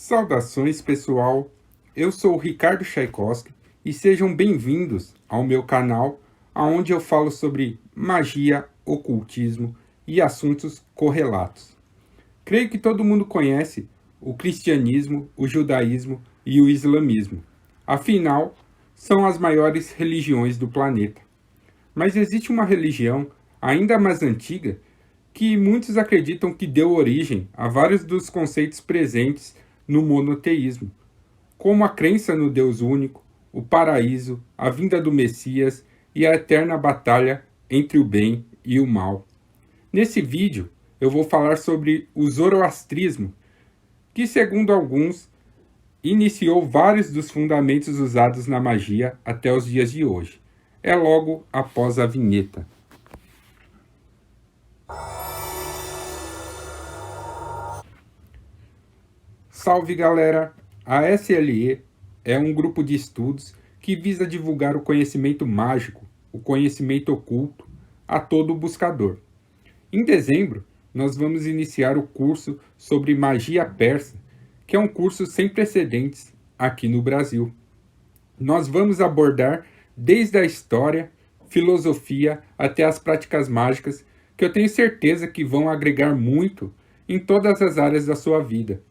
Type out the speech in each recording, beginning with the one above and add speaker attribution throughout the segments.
Speaker 1: Saudações, pessoal! Eu sou o Ricardo Tchaikovsky e sejam bem-vindos ao meu canal, onde eu falo sobre magia, ocultismo e assuntos correlatos. Creio que todo mundo conhece o cristianismo, o judaísmo e o islamismo. Afinal, são as maiores religiões do planeta. Mas existe uma religião ainda mais antiga que muitos acreditam que deu origem a vários dos conceitos presentes no monoteísmo, como a crença no Deus único, o paraíso, a vinda do Messias e a eterna batalha entre o bem e o mal. Nesse vídeo, eu vou falar sobre o zoroastrismo, que, segundo alguns, iniciou vários dos fundamentos usados na magia até os dias de hoje. É logo após a vinheta. Salve, galera! A SLE é um grupo de estudos que visa divulgar o conhecimento mágico, o conhecimento oculto, a todo buscador. Em dezembro, nós vamos iniciar o curso sobre magia persa, que é um curso sem precedentes aqui no Brasil. Nós vamos abordar desde a história, filosofia até as práticas mágicas, que eu tenho certeza que vão agregar muito em todas as áreas da sua vida.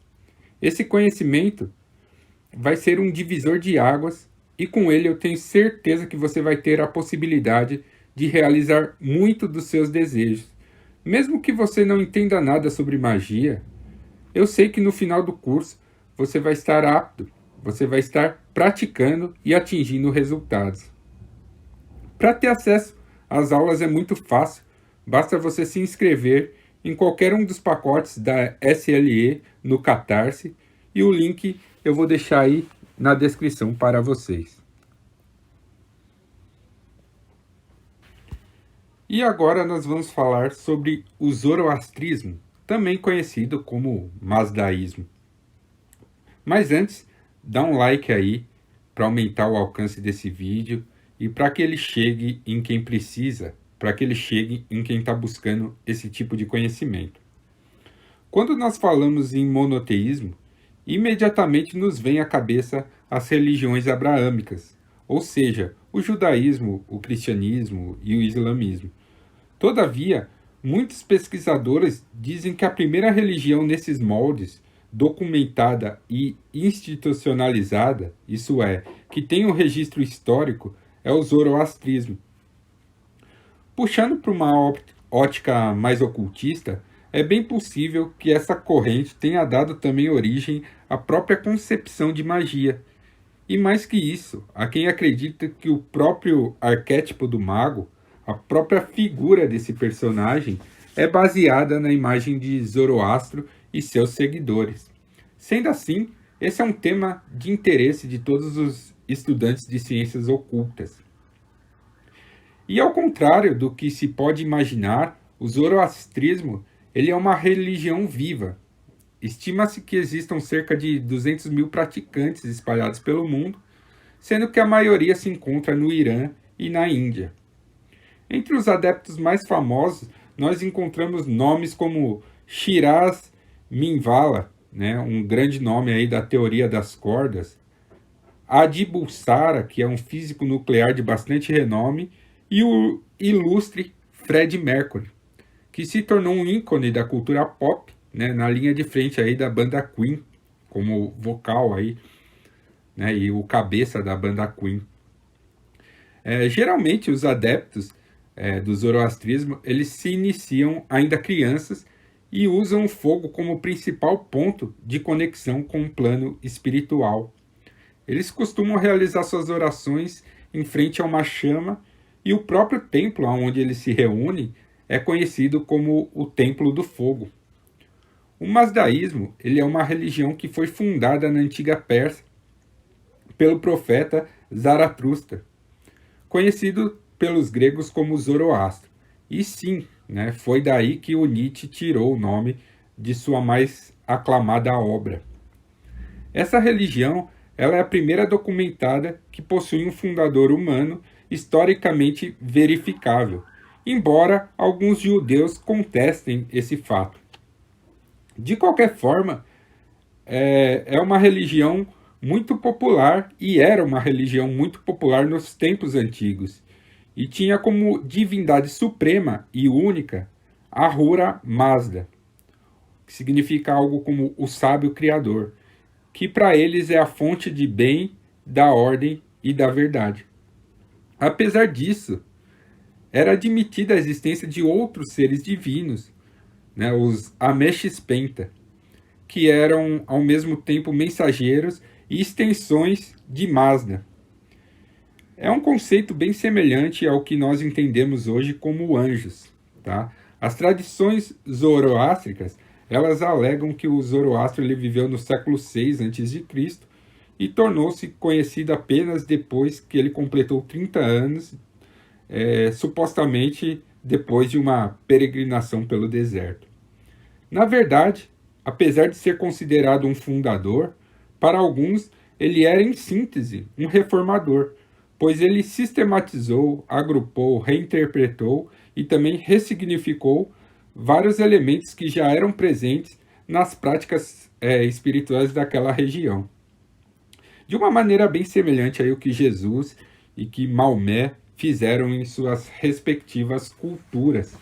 Speaker 1: Esse conhecimento vai ser um divisor de águas e com ele eu tenho certeza que você vai ter a possibilidade de realizar muito dos seus desejos. Mesmo que você não entenda nada sobre magia, eu sei que no final do curso você vai estar apto, você vai estar praticando e atingindo resultados. Para ter acesso às aulas é muito fácil, basta você se inscrever em qualquer um dos pacotes da SLE no Catarse e o link eu vou deixar aí na descrição para vocês. E agora nós vamos falar sobre o zoroastrismo, também conhecido como mazdaísmo. Mas antes, dá um like aí para aumentar o alcance desse vídeo e para que ele chegue em quem precisa, para que ele chegue em quem está buscando esse tipo de conhecimento. Quando nós falamos em monoteísmo, imediatamente nos vem à cabeça as religiões abraâmicas, ou seja, o judaísmo, o cristianismo e o islamismo. Todavia, muitos pesquisadores dizem que a primeira religião nesses moldes, documentada e institucionalizada, isso é, que tem um registro histórico, é o zoroastrismo. Puxando para uma ótica mais ocultista, é bem possível que essa corrente tenha dado também origem à própria concepção de magia. E mais que isso, há quem acredita que o próprio arquétipo do mago, a própria figura desse personagem, é baseada na imagem de Zoroastro e seus seguidores. Sendo assim, esse é um tema de interesse de todos os estudantes de ciências ocultas. E ao contrário do que se pode imaginar, o zoroastrismo ele é uma religião viva. Estima-se que existam cerca de 200 mil praticantes espalhados pelo mundo, sendo que a maioria se encontra no Irã e na Índia. Entre os adeptos mais famosos, nós encontramos nomes como Shiraz Minvala, um grande nome aí da teoria das cordas, Adi Bulsara, que é um físico nuclear de bastante renome, e o ilustre Fred Mercury, que se tornou um ícone da cultura pop, na linha de frente aí da banda Queen, como vocal aí, e o cabeça da banda Queen. Geralmente os adeptos do zoroastrismo, eles se iniciam ainda crianças e usam o fogo como principal ponto de conexão com o plano espiritual. Eles costumam realizar suas orações em frente a uma chama e o próprio templo onde eles se reúnem é conhecido como o Templo do Fogo. O mazdaísmo ele é uma religião que foi fundada na antiga Pérsia pelo profeta Zaratustra, conhecido pelos gregos como Zoroastro. E sim, foi daí que o Nietzsche tirou o nome de sua mais aclamada obra. Essa religião ela é a primeira documentada que possui um fundador humano historicamente verificável, embora alguns judeus contestem esse fato. De qualquer forma, é uma religião muito popular e era uma religião muito popular nos tempos antigos. E tinha como divindade suprema e única Ahura Mazda, que significa algo como o sábio criador, que para eles é a fonte de bem, da ordem e da verdade. Apesar disso, era admitida a existência de outros seres divinos, né, os Ameshspenta, que eram ao mesmo tempo mensageiros e extensões de Mazda. É um conceito bem semelhante ao que nós entendemos hoje como anjos. Tá? As tradições zoroástricas, elas alegam que o Zoroastro ele viveu no século VI a.C. e tornou-se conhecido apenas depois que ele completou 30 anos, supostamente depois de uma peregrinação pelo deserto. Na verdade, apesar de ser considerado um fundador, para alguns ele era, em síntese, um reformador, pois ele sistematizou, agrupou, reinterpretou e também ressignificou vários elementos que já eram presentes nas práticas espirituais daquela região. De uma maneira bem semelhante ao que Jesus e que Maomé fizeram em suas respectivas culturas.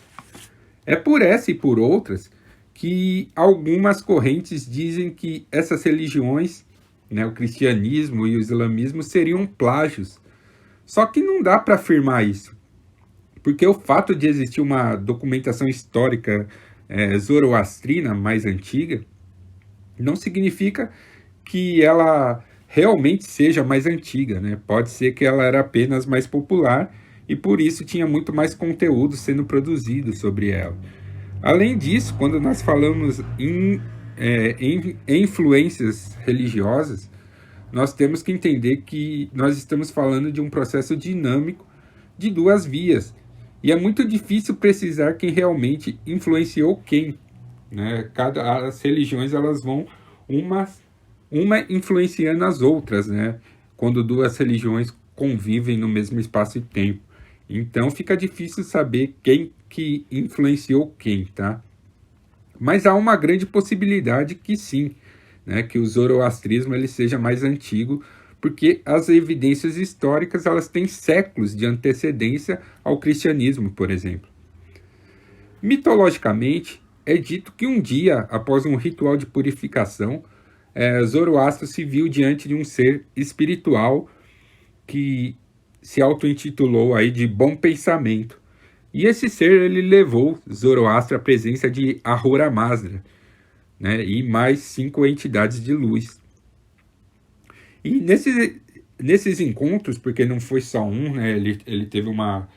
Speaker 1: É por essa e por outras que algumas correntes dizem que essas religiões, né, o cristianismo e o islamismo, seriam plágios. Só que não dá para afirmar isso, porque o fato de existir uma documentação histórica zoroastrina mais antiga não significa que ela realmente seja mais antiga, né? Pode ser que ela era apenas mais popular e por isso tinha muito mais conteúdo sendo produzido sobre ela. Além disso, quando nós falamos em influências religiosas, nós temos que entender que nós estamos falando de um processo dinâmico de duas vias. E é muito difícil precisar quem realmente influenciou quem. Né? As religiões elas vão uma influenciando as outras, né? Quando duas religiões convivem no mesmo espaço e tempo. Então fica difícil saber quem que influenciou quem, tá? Mas há uma grande possibilidade que sim, né, que o zoroastrismo ele seja mais antigo, porque as evidências históricas elas têm séculos de antecedência ao cristianismo, por exemplo. Mitologicamente, é dito que um dia, após um ritual de purificação, Zoroastro se viu diante de um ser espiritual que se auto-intitulou aí de Bom Pensamento. E esse ser ele levou Zoroastro à presença de Ahura Mazda, né, e mais 5 entidades de luz. E nesses encontros, porque não foi só um, né, ele teve uma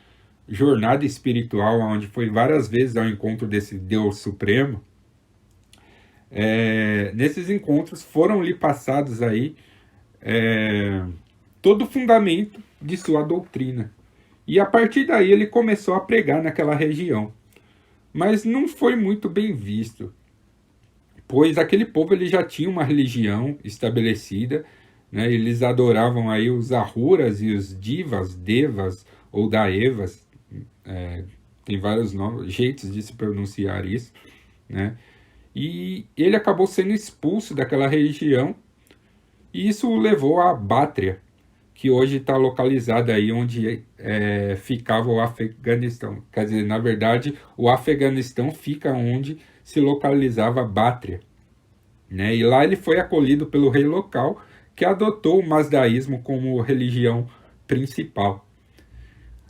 Speaker 1: jornada espiritual onde foi várias vezes ao encontro desse Deus Supremo. Nesses encontros foram-lhe passados aí todo o fundamento de sua doutrina. E a partir daí ele começou a pregar naquela região. Mas não foi muito bem visto, pois aquele povo ele já tinha uma religião estabelecida, né? Eles adoravam aí os Ahuras e os Divas, Devas ou Daevas, tem vários nomes, jeitos de se pronunciar isso, né? E ele acabou sendo expulso daquela região e isso o levou a Bátria, que hoje está localizada aí onde ficava o Afeganistão. Quer dizer, na verdade, o Afeganistão fica onde se localizava Bátria. Né? E lá ele foi acolhido pelo rei local, que adotou o mazdaísmo como religião principal.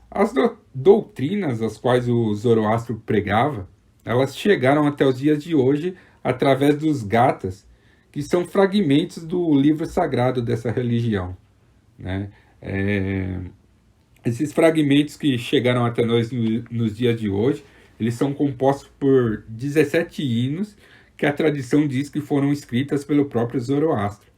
Speaker 1: As doutrinas às quais o Zoroastro pregava, elas chegaram até os dias de hoje através dos Gathas, que são fragmentos do livro sagrado dessa religião. Né? Esses fragmentos que chegaram até nós nos dias de hoje, eles são compostos por 17 hinos que a tradição diz que foram escritas pelo próprio Zoroastro.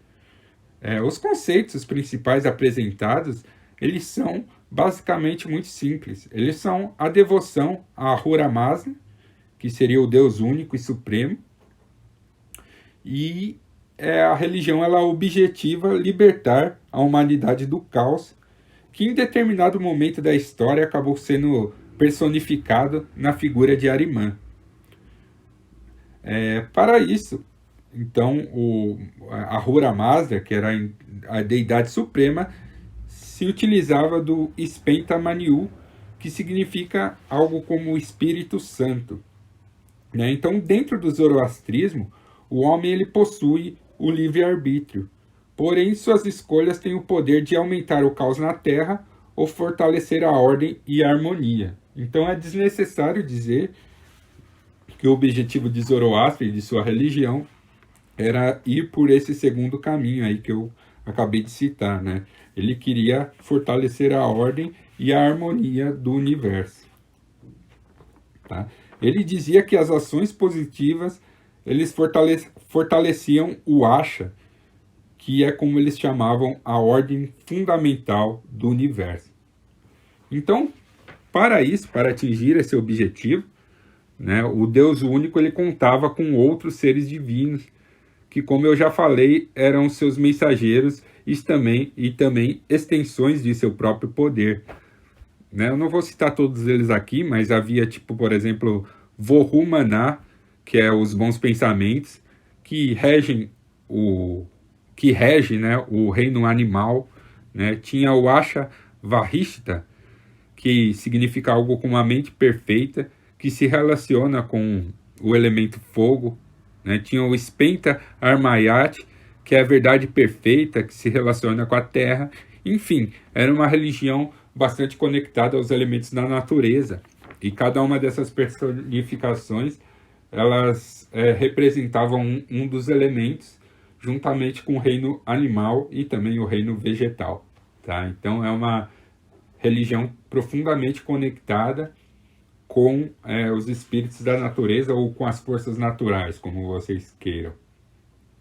Speaker 1: Os conceitos principais apresentados, eles são basicamente muito simples. Eles são a devoção a Ahura Mazda, que seria o Deus único e supremo, e a religião ela objetiva libertar a humanidade do caos, que em determinado momento da história acabou sendo personificado na figura de Ahriman. Para isso, Então, a Ahura Mazda, que era a deidade suprema, se utilizava do Spenta Maniu, que significa algo como Espírito Santo. Né? Então, dentro do zoroastrismo, o homem ele possui o livre-arbítrio. Porém, suas escolhas têm o poder de aumentar o caos na Terra ou fortalecer a ordem e a harmonia. Então, é desnecessário dizer que o objetivo de Zoroastro e de sua religião era ir por esse segundo caminho aí que eu acabei de citar, né? Ele queria fortalecer a ordem e a harmonia do universo. Tá? Ele dizia que as ações positivas eles fortaleciam o Asha, que é como eles chamavam a ordem fundamental do universo. Então, para isso, para atingir esse objetivo, né, o Deus único ele contava com outros seres divinos, que, como eu já falei, eram seus mensageiros e também extensões de seu próprio poder. Né? Eu não vou citar todos eles aqui, mas havia, tipo, por exemplo, Vohu Maná, que é os bons pensamentos, que regem né, o reino animal. Né? Tinha o Asha Varishta, que significa algo com uma mente perfeita, que se relaciona com o elemento fogo. Né? Tinha o Spenta Armayat, que é a verdade perfeita, que se relaciona com a terra. Enfim, era uma religião bastante conectada aos elementos da natureza. E cada uma dessas personificações, elas representavam um dos elementos, juntamente com o reino animal e também o reino vegetal. Tá? Então é uma religião profundamente conectada com os espíritos da natureza ou com as forças naturais, como vocês queiram.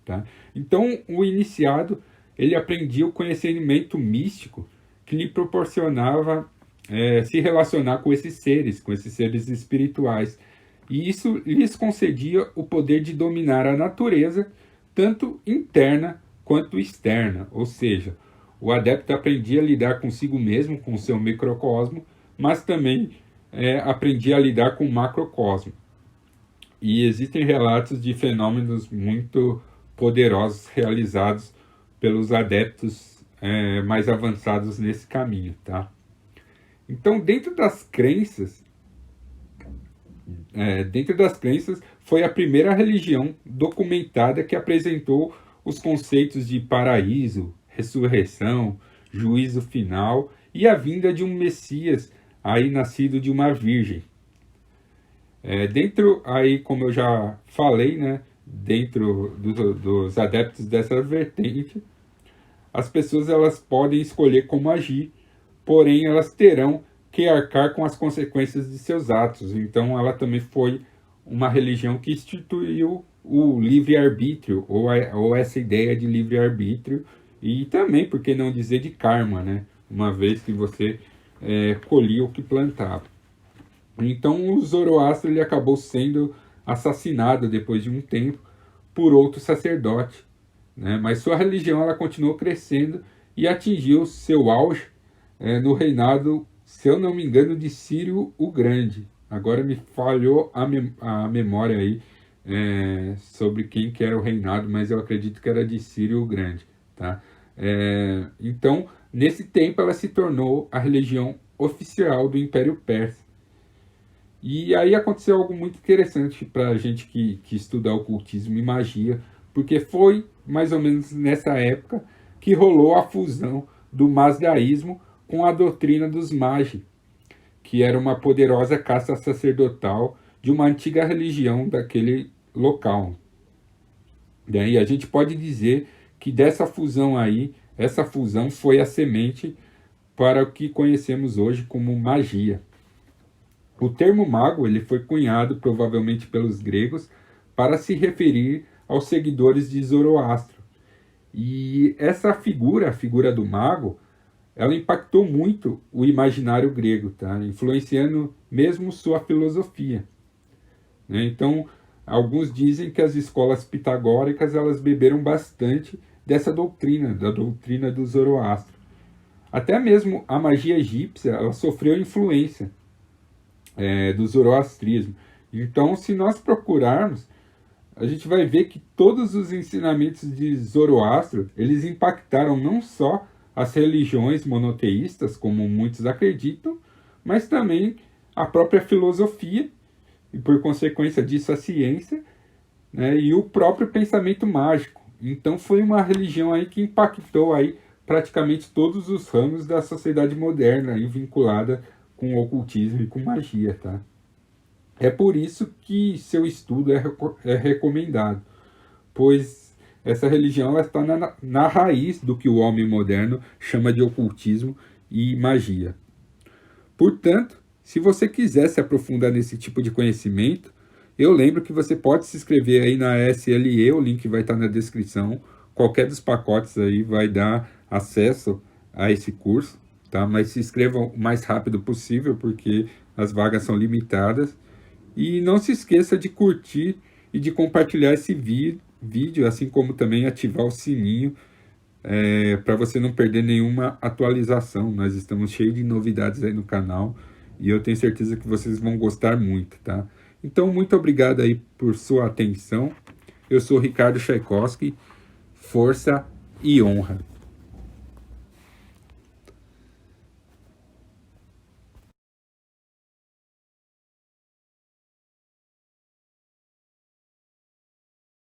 Speaker 1: Tá? Então, o iniciado, ele aprendia o conhecimento místico que lhe proporcionava se relacionar com esses seres espirituais. E isso lhes concedia o poder de dominar a natureza, tanto interna quanto externa. Ou seja, o adepto aprendia a lidar consigo mesmo, com o seu microcosmo, mas também aprendia a lidar com o macrocosmo. E existem relatos de fenômenos muito poderosos realizados pelos adeptos mais avançados nesse caminho, tá? Então, dentro das crenças, foi a primeira religião documentada que apresentou os conceitos de paraíso, ressurreição, juízo final e a vinda de um Messias aí nascido de uma virgem. Dentro aí, como eu já falei, né, dentro dos adeptos dessa vertente, as pessoas elas podem escolher como agir, porém elas terão que arcar com as consequências de seus atos. Então ela também foi uma religião que instituiu o livre-arbítrio, ou essa ideia de livre-arbítrio, e também, por que não dizer, de karma, né? Uma vez que você colhia o que plantava. Então o Zoroastro ele acabou sendo assassinado depois de um tempo por outro sacerdote, né? Mas sua religião ela continuou crescendo e atingiu seu auge no reinado, se eu não me engano, de Círio o Grande. Agora me falhou a memória aí sobre quem que era o reinado, mas eu acredito que era de Círio o Grande. Tá? Então, nesse tempo, ela se tornou a religião oficial do Império Persa. E aí aconteceu algo muito interessante para a gente que estuda ocultismo e magia, porque foi mais ou menos nessa época que rolou a fusão do Mazdaísmo com a doutrina dos Magi, que era uma poderosa casta sacerdotal de uma antiga religião daquele local. Daí a gente pode dizer que dessa fusão aí, essa fusão foi a semente para o que conhecemos hoje como magia. O termo mago ele foi cunhado provavelmente pelos gregos para se referir aos seguidores de Zoroastro. E essa figura, a figura do mago, ela impactou muito o imaginário grego, tá? Influenciando mesmo sua filosofia. Né? Então, alguns dizem que as escolas pitagóricas elas beberam bastante dessa doutrina, da doutrina do Zoroastro. Até mesmo a magia egípcia ela sofreu influência do zoroastrismo. Então, se nós procurarmos, a gente vai ver que todos os ensinamentos de Zoroastro, eles impactaram não só as religiões monoteístas, como muitos acreditam, mas também a própria filosofia, e por consequência disso a ciência, né, e o próprio pensamento mágico. Então foi uma religião aí que impactou aí praticamente todos os ramos da sociedade moderna, aí, vinculada com o ocultismo e com magia, tá? É por isso que seu estudo é recomendado, pois essa religião está na raiz do que o homem moderno chama de ocultismo e magia. Portanto, se você quiser se aprofundar nesse tipo de conhecimento, eu lembro que você pode se inscrever aí na SLE, o link vai estar na descrição. Qualquer dos pacotes aí vai dar acesso a esse curso, tá? Mas se inscreva o mais rápido possível, porque as vagas são limitadas. E não se esqueça de curtir e de compartilhar esse vídeo, assim como também ativar o sininho para você não perder nenhuma atualização. Nós estamos cheios de novidades aí no canal e eu tenho certeza que vocês vão gostar muito, tá? Então, muito obrigado aí por sua atenção. Eu sou Ricardo Tchaikovsky. Força e honra.